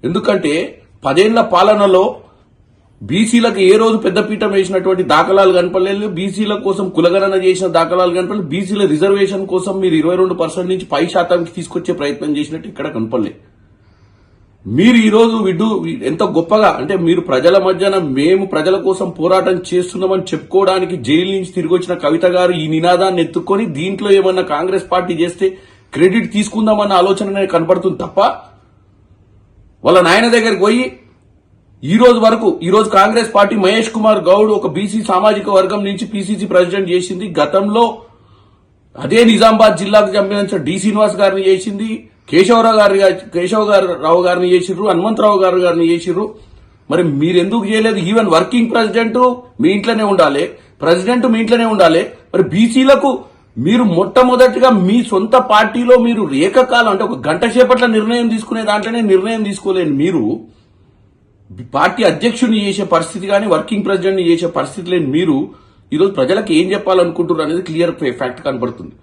ఎందుకంటే 10 ఏళ్ల పాలనలో బీసీలకు ఏ రోజు పెద్దపీఠం వేసినటువంటి దాఖలాలు కనపడలేదు. బీసీల కోసం కులగణన చేసిన దాఖలాలు కనపడలేదు. బీసీల రిజర్వేషన్ కోసం మీరు 22% నుంచి 5% తీసుకొచ్చే ప్రయత్నం చేసినట్టు ఇక్కడ కనపడలేదు. మీరు ఈ రోజు ఎంత గొప్పగా అంటే మీరు ప్రజల మధ్యన మేము ప్రజల కోసం పోరాటం చేస్తున్నామని చెప్పుకోవడానికి జైలు నుంచి తిరిగి వచ్చిన కవిత గారు ఈ నినాదాన్ని ఎత్తుకొని దీంట్లో ఏమన్నా కాంగ్రెస్ పార్టీ చేస్తే క్రెడిట్ తీసుకుందామన్న ఆలోచన కనపడుతుంది తప్ప వాళ్ళ నాయన దగ్గరికి పోయి ఈ రోజు కాంగ్రెస్ పార్టీ మహేష్ కుమార్ గౌడ్ ఒక బీసీ సామాజిక వర్గం నుంచి పీసీసీ ప్రెసిడెంట్ చేసింది. గతంలో అదే నిజామాబాద్ జిల్లాకు సంబంధించిన డి శ్రీనివాస్ గారిని చేసింది, కేశవరావు గారిని చేసిర్రు, హనుమంతరావు గారిని చేసిర్రు. మరి మీరెందుకు చేయలేదు? ఈవెన్ వర్కింగ్ ప్రెసిడెంట్ మీ ఇంట్లోనే ఉండాలి, ప్రెసిడెంట్ మీ ఇంట్లోనే ఉండాలి. మరి బీసీలకు మీరు మొట్టమొదటిగా మీ సొంత పార్టీలో మీరు ఏకకాలం అంటే ఒక గంట సేపట్ల నిర్ణయం తీసుకునే దాంట్లోనే నిర్ణయం తీసుకోలేని మీరు పార్టీ అధ్యక్షుని చేసే పరిస్థితి కానీ వర్కింగ్ ప్రెసిడెంట్ ని చేసే పరిస్థితి లేని మీరు ఈరోజు ప్రజలకు ఏం చెప్పాలనుకుంటున్నారు అనేది క్లియర్ ఫ్యాక్ట్ కనబడుతుంది.